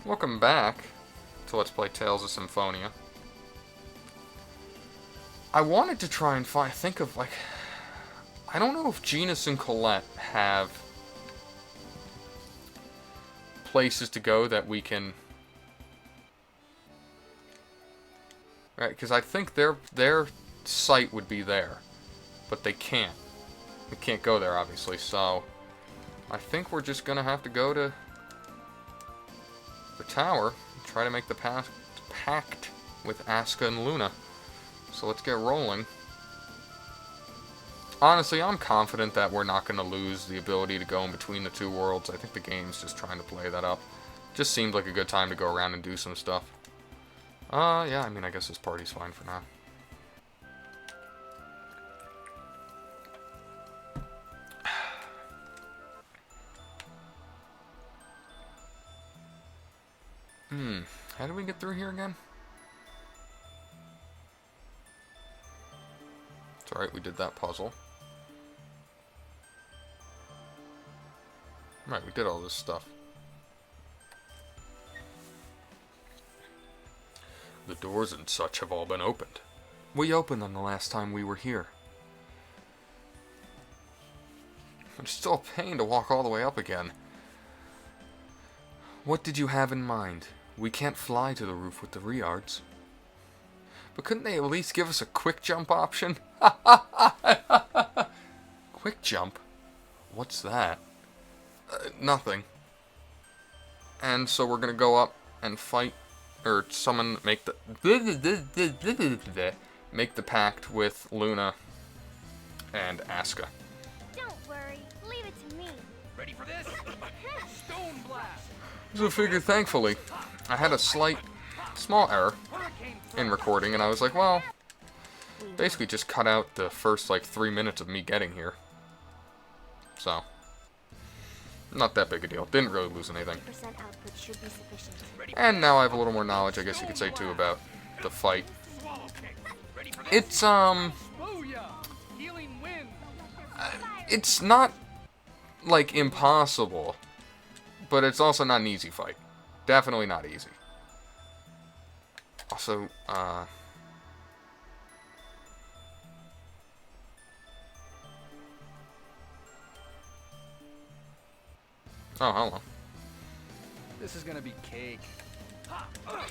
Welcome back to Let's Play Tales of Symphonia. I wanted to try and think of, like... I don't know if Genus and Colette have places to go that we can... Right, because I think their site would be there. But they can't. We can't go there, obviously, so... I think we're just gonna have to go to the tower and try to make the pact with Asuka and Luna. So let's get rolling. Honestly, I'm confident that we're not going to lose the ability to go in between the two worlds. I think the game's just trying to play that up. Just seemed like a good time to go around and do some stuff. Yeah, I mean, I guess this party's fine for now. How do we get through here again? It's alright, we did that puzzle. Right, we did all this stuff. The doors and such have all been opened. We opened them the last time we were here. It's still a pain to walk all the way up again. What did you have in mind? We can't fly to the roof with the Riards. But couldn't they at least give us a quick jump option? Quick jump? What's that? Nothing. And so we're gonna go up and fight, or summon, make the pact with Luna and Asuka. Don't worry, leave it to me. Ready for this? Stone blast. So I figured, thankfully, I had a small error in recording, and I was like, well, basically just cut out the first, 3 minutes of me getting here. So, not that big a deal. Didn't really lose anything. And now I have a little more knowledge, I guess you could say, too, about the fight. It's, it's not, impossible, but it's also not an easy fight. Definitely not easy. Also, oh, hello. This is gonna be cake. Honey,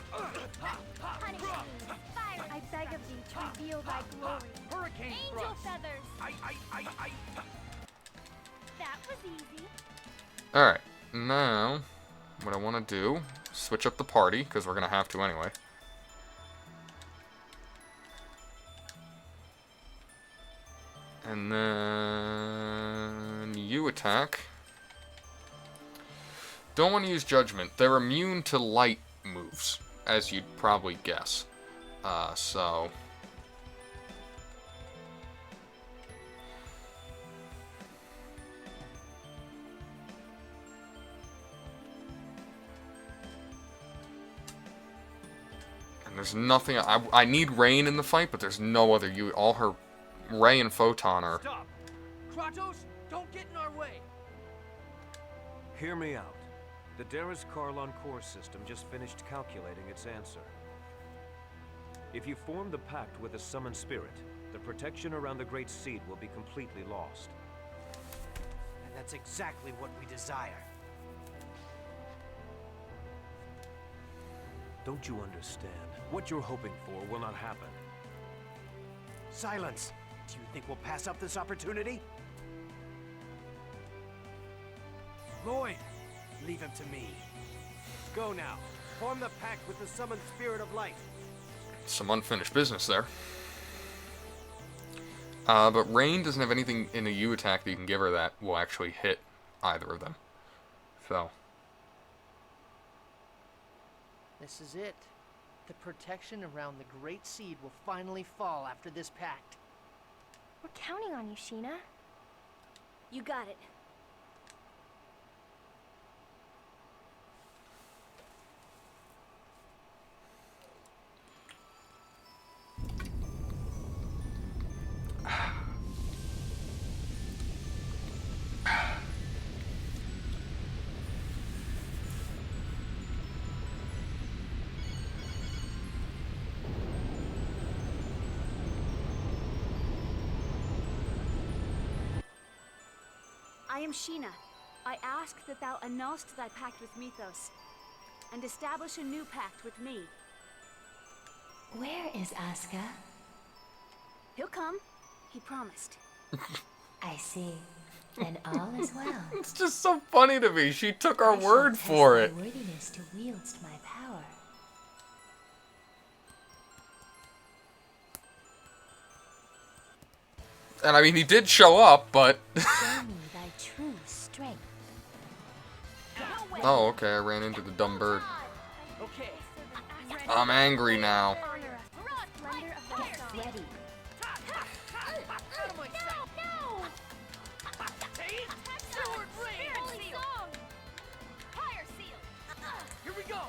fire! I beg of thee to reveal thy glory. Hurricane Angel thrust. feathers. I. That was easy. Alright, now, what I want to do, switch up the party, because we're going to have to anyway. And then you attack. Don't want to use Judgment. They're immune to light moves, as you'd probably guess. So... And there's nothing... I need Rain in the fight, but there's no other... all her... Ray and Photon are... Stop. Kratos, don't get in our way. Hear me out. The Darius Karlon core system just finished calculating its answer. If you form the pact with a summoned spirit, the protection around the Great Seed will be completely lost. And that's exactly what we desire. Don't you understand? What you're hoping for will not happen. Silence! Do you think we'll pass up this opportunity? Lloyd, leave him to me. Go now. Form the pact with the summoned spirit of light. Some unfinished business there. But Rain doesn't have anything in a U attack that you can give her that will actually hit either of them. So. This is it. The protection around the Great Seed will finally fall after this pact. We're counting on you, Sheena. You got it. am Sheena. I ask that thou annulst thy pact with Mythos, and establish a new pact with me. Where is Asuka? He'll come. He promised. I see. Then all is well. It's just so funny to me. She took our I shall word test for thy it. worthiness to wield my power. And I mean, he did show up, but... Show me thy true strength. Oh, okay, I ran into the dumb bird. Okay. I'm angry now. Get ready. Here we go.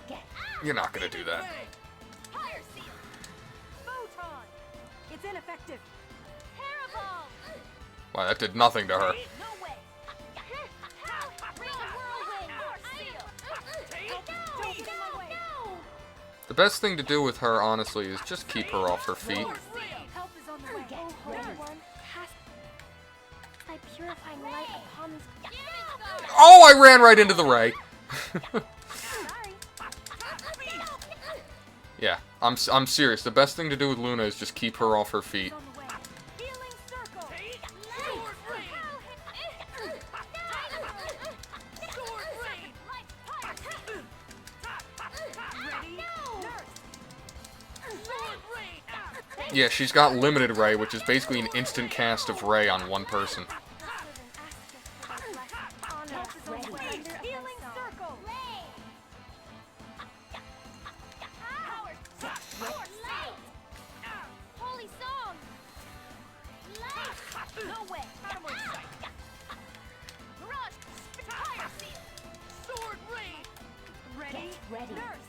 Get. You're not gonna do that. Photon! It's ineffective. Parabol! Wow, that did nothing to her. No way. Don't get in my way. The best thing to do with her, honestly, is just keep her off her feet. Help is on the way. Get Holy ready. One, cast thy purifying light upon this. Oh, I ran right into the ray. Sorry. Yeah, I'm serious. The best thing to do with Luna is just keep her off her feet. On the way. Healing circle. Yeah, she's got limited ray, which is basically an instant cast of ray on one person. Healing circle. Holy song. No way. Mirage. Fire seal. Sword rain. Ready. Get ready. Nurse.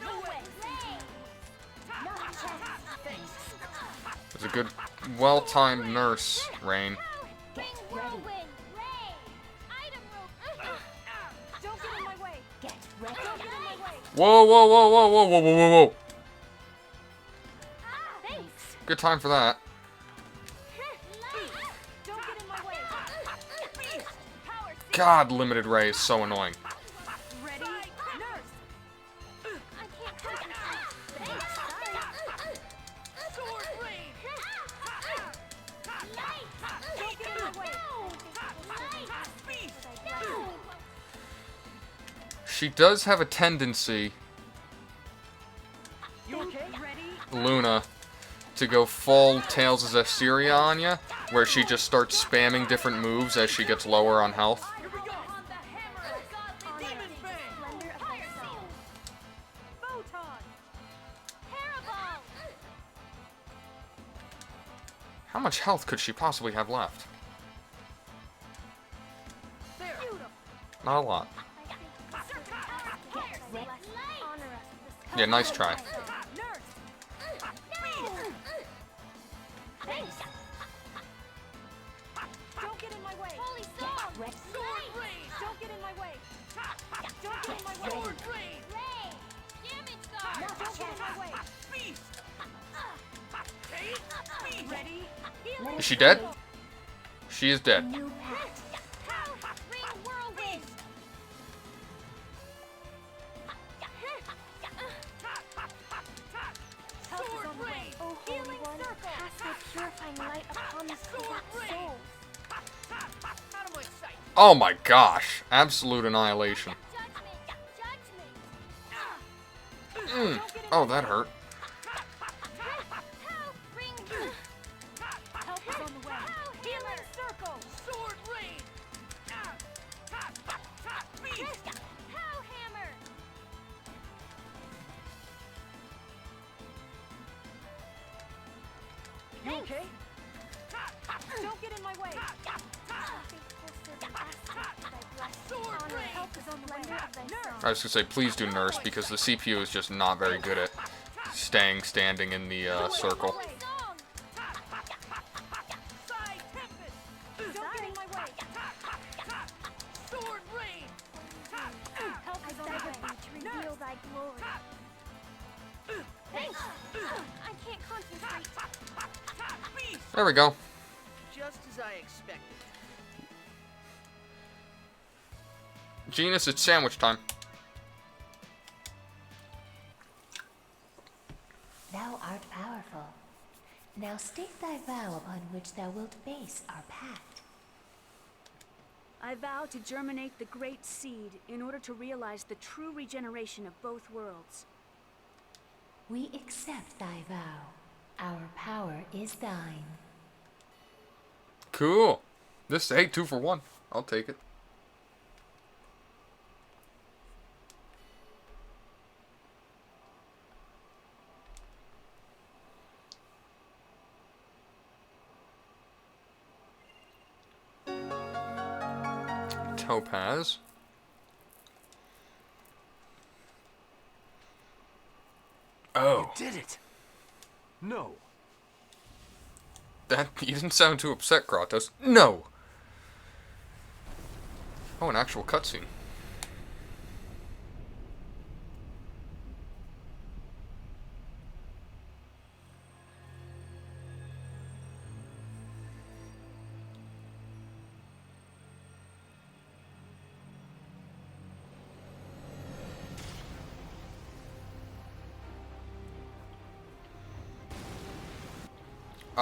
No way. No chance. It's a good, well-timed nurse, Rain. Get ready. Don't get in my way. Get ready. Don't get in my way. Whoa, whoa, whoa, whoa, whoa, whoa, whoa, whoa, whoa. Thanks. Good time for that. Don't get in my way. Power seal. God, limited ray is so annoying. Ready. Nurse. I can't concentrate. Thanks. Sorry. Sword rain. Don't get in my way. She does have a tendency, You okay? Ready. Luna, to go full Tales of Zestiria on ya, where she just starts spamming different moves as she gets lower on health. Here we go. On the hammer of godly demon bang. Splendor of thy soul. Photon. Parabol. How much health could she possibly have left? Beautiful. Not a lot. Yeah, nice try. Don't get in my way. Holy Get ready. Sword rain. Don't get in my way. Don't get in my way. Sword rain. Damage star. No Don't get in my way. Beast. Ready. Is she dead? She is dead. New pact. Ring whirlwind. Sword rain. Oh, Holy One, cast thy purifying light upon this corrupt souls. Out of my sight. Oh my gosh. Absolute annihilation. Judgment. Oh, that hurt. Help is on the way. Healing circle. Sword rain. Beast. Pow hammer. You okay? Don't get in my way. Sword rain. Help is on the way. I was gonna say, please do nurse, because the CPU is just not very good at staying standing in the circle. Side tempest. Don't get in my way. Sword rain. Help is on the way to reveal thy glory. Thanks. I can't concentrate. There we go. Just as I expected. Genus, it's sandwich time. Thou art powerful. Now state thy vow upon which thou wilt base our pact. I vow to germinate the great seed in order to realize the true regeneration of both worlds. We accept thy vow. Our power is thine. Cool. This, hey, 2 for 1. I'll take it. Topaz. Oh. You did it! No. That, you didn't sound too upset, Kratos. No! Oh, an actual cutscene.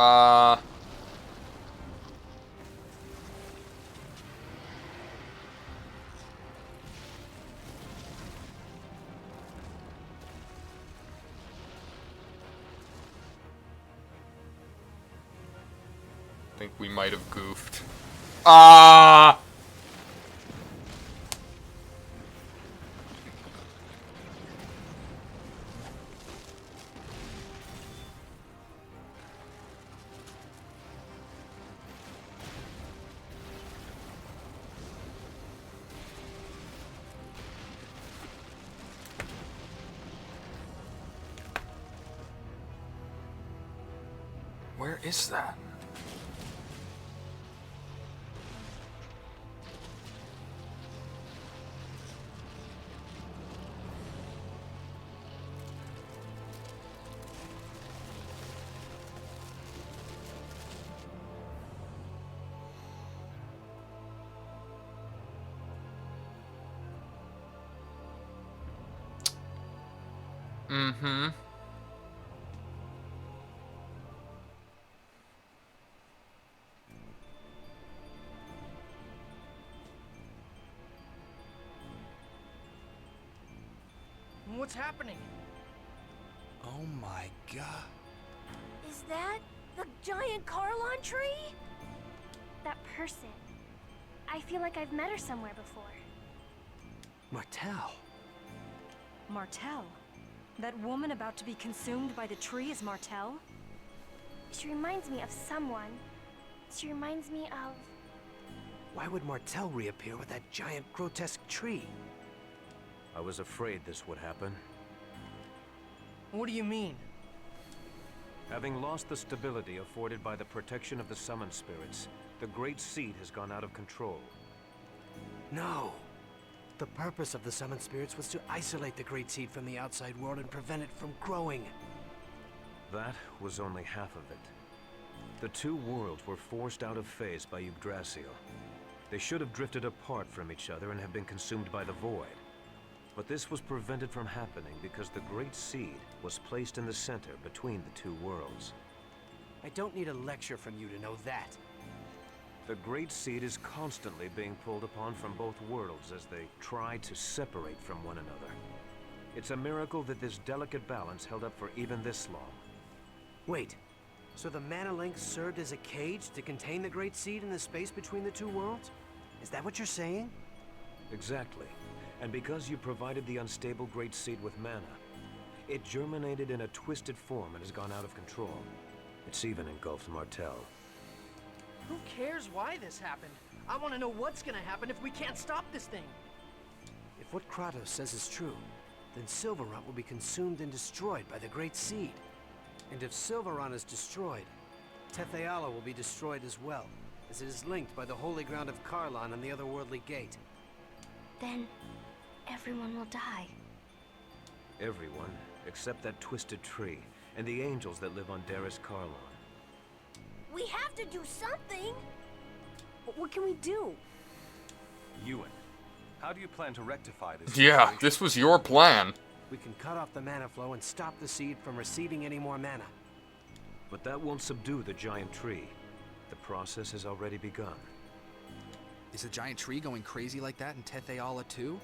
I think we might have goofed. Where is that? Mm-hmm. What's happening? Oh my god. Is that the giant Carlon tree? That person. I feel like I've met her somewhere before. Martel. Martel? That woman about to be consumed by the tree is Martel? She reminds me of someone. She reminds me of... Why would Martel reappear with that giant grotesque tree? I was afraid this would happen. What do you mean? Having lost the stability afforded by the protection of the summoned spirits, the Great Seed has gone out of control. No. The purpose of the summoned spirits was to isolate the Great Seed from the outside world and prevent it from growing. That was only half of it. The two worlds were forced out of phase by Yggdrasil. They should have drifted apart from each other and have been consumed by the void. But this was prevented from happening because the Great Seed was placed in the center between the two worlds. I don't need a lecture from you to know that. The Great Seed is constantly being pulled upon from both worlds as they try to separate from one another. It's a miracle that this delicate balance held up for even this long. Wait, so the Mana Link served as a cage to contain the Great Seed in the space between the two worlds? Is that what you're saying? Exactly. And because you provided the unstable Great Seed with mana, it germinated in a twisted form and has gone out of control. It's even engulfed Martel. Who cares why this happened? I want to know what's gonna happen if we can't stop this thing. If what Kratos says is true, then Silverrot will be consumed and destroyed by the Great Seed. And if Silverrot is destroyed, Tetheala will be destroyed as well, as it is linked by the holy ground of Carlon and the otherworldly gate. Then everyone will die. Everyone, except that twisted tree, and the angels that live on Daris Carlon. We have to do something! What can we do? Ewan, How do you plan to rectify this Yeah, situation? this was your plan. We can cut off the mana flow and stop the seed from receiving any more mana. But that won't subdue the giant tree. The process has already begun. Is the giant tree going crazy like that in Tetheala too?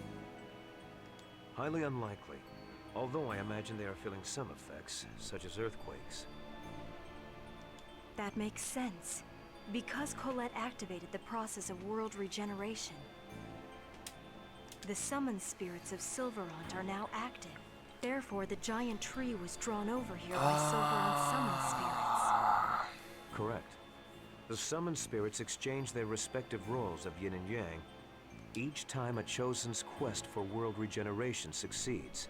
Highly unlikely. Although I imagine they are feeling some effects, such as earthquakes. That makes sense. Because Colette activated the process of world regeneration, the summoned spirits of Silverant are now active. Therefore, the giant tree was drawn over here by Silverant's summoned spirits. Correct. The summoned spirits exchange their respective roles of yin and yang, each time a chosen's quest for world regeneration succeeds.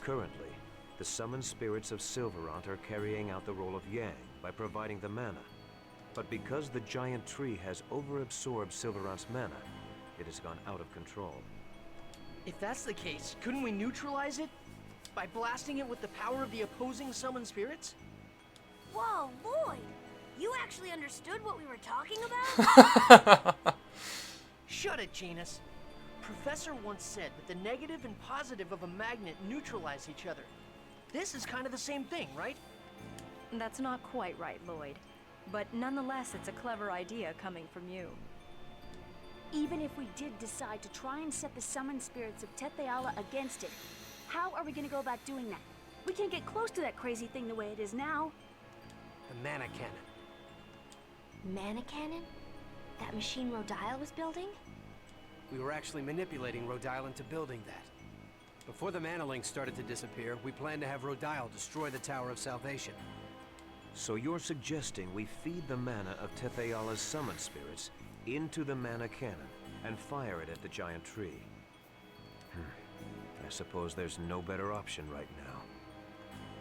Currently, the summoned spirits of Silverant are carrying out the role of yang by providing the mana. But because the giant tree has overabsorbed Silverant's mana, it has gone out of control. If that's the case, couldn't we neutralize it? By blasting it with the power of the opposing summoned spirits? Whoa, Lloyd! You actually understood what we were talking about? Shut it, Janus. Professor once said that the negative and positive of a magnet neutralize each other. This is kind of the same thing, right? That's not quite right, Lloyd. But nonetheless, it's a clever idea coming from you. Even if we did decide to try and set the summoned spirits of Tetheala against it, how are we gonna go about doing that? We can't get close to that crazy thing the way it is now. The mana cannon. Mana cannon? That machine Rodile was building? We were actually manipulating Rodile into building that. Before the mana links started to disappear, we planned to have Rodile destroy the Tower of Salvation. So you're suggesting we feed the mana of Tetheala's summoned spirits into the mana cannon and fire it at the giant tree. I suppose there's no better option right now.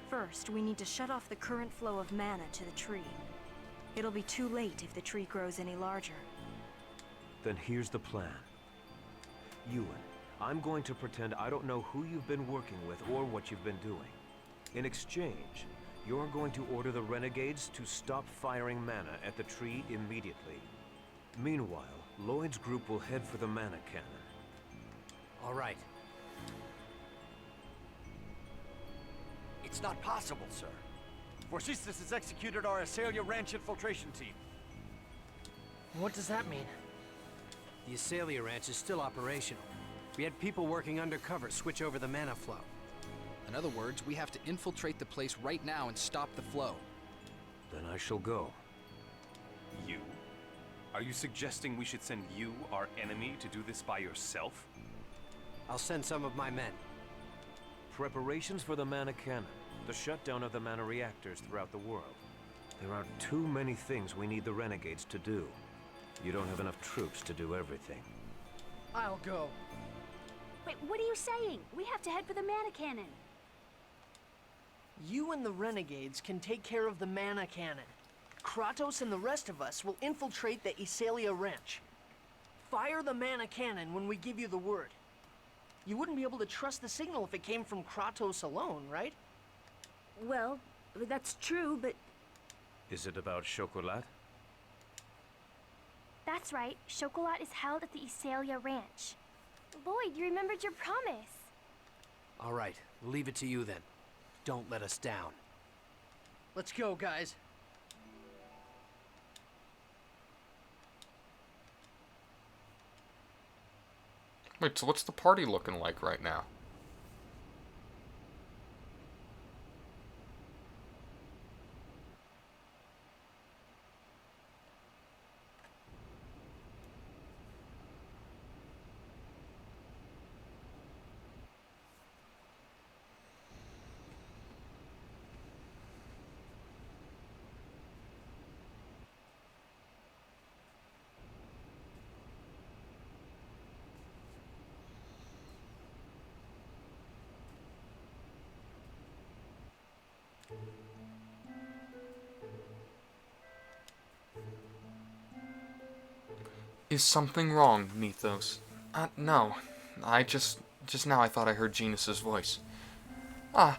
First, we need to shut off the current flow of mana to the tree. It'll be too late if the tree grows any larger. Then here's the plan. Ewan, I'm going to pretend I don't know who you've been working with or what you've been doing. In exchange, you're going to order the renegades to stop firing mana at the tree immediately. Meanwhile, Lloyd's group will head for the mana cannon. All right. It's not possible, sir. Vorcistus has executed our Asalia Ranch infiltration team. What does that mean? The Asalia Ranch is still operational. We had people working undercover switch over the mana flow. In other words, we have to infiltrate the place right now and stop the flow. Then I shall go. You? Are you suggesting we should send you, our enemy, to do this by yourself? I'll send some of my men. Preparations for the mana cannon, the shutdown of the mana reactors throughout the world. There are too many things we need the renegades to do. You don't have enough troops to do everything. I'll go. Wait, what are you saying? We have to head for the mana cannon. You and the renegades can take care of the mana cannon. Kratos and the rest of us will infiltrate the Asalia Ranch. Fire the mana cannon when we give you the word. You wouldn't be able to trust the signal if it came from Kratos alone, right? Well, that's true, but... Is it about Chocolat? That's right. Chocolat is held at the Asalia Ranch. Lloyd, you remembered your promise. All right, we'll leave it to you then. Don't let us down. Let's go, guys. Wait, so what's the party looking like right now? Is something wrong, Mythos? No. Just now I thought I heard Genus's voice. Ah.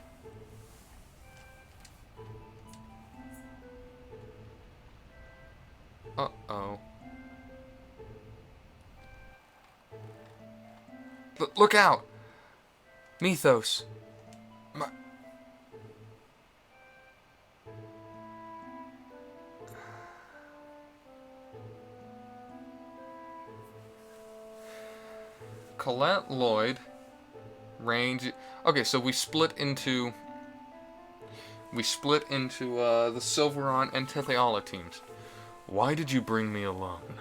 Uh-oh. Look out! Mythos. Colette, Lloyd, Range. Okay, so we split into the Silveron and Tetheala teams. Why did you bring me alone?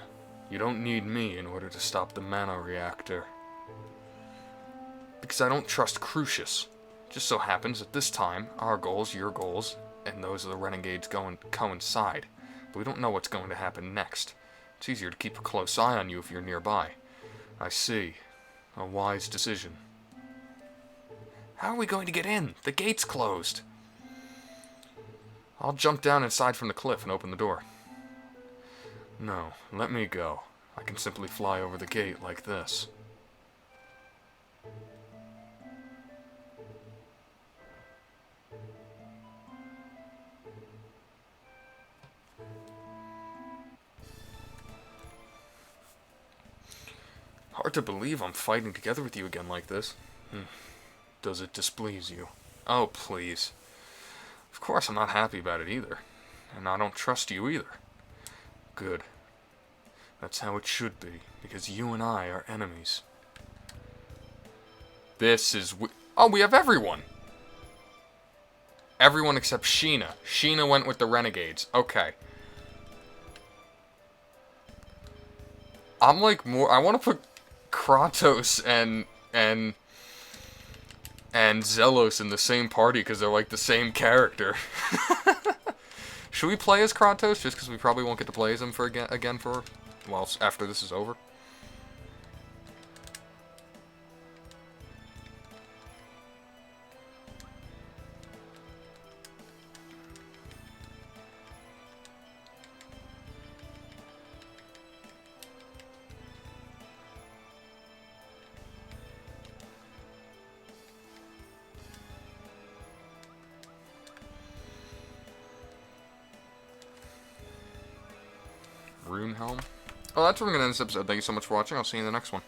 You don't need me in order to stop the mana reactor. Because I don't trust Crucius. Just so happens that this time, our goals, your goals, and those of the Renegades coincide. But we don't know what's going to happen next. It's easier to keep a close eye on you if you're nearby. I see. A wise decision. How are we going to get in? The gate's closed. I'll jump down inside from the cliff and open the door. No, let me go. I can simply fly over the gate like this. Hard to believe I'm fighting together with you again like this. Does it displease you? Oh, please. Of course I'm not happy about it either. And I don't trust you either. Good. That's how it should be, because you and I are enemies. This is... Oh, we have everyone! Everyone except Sheena. Sheena went with the Renegades. Okay. I'm like more... I want to put Kratos and Zelos in the same party because they're like the same character. Should we play as Kratos just because we probably won't get to play as him for again for well after this is over? Rune Helm. Oh, that's where we're going to end this episode. Thank you so much for watching. I'll see you in the next one.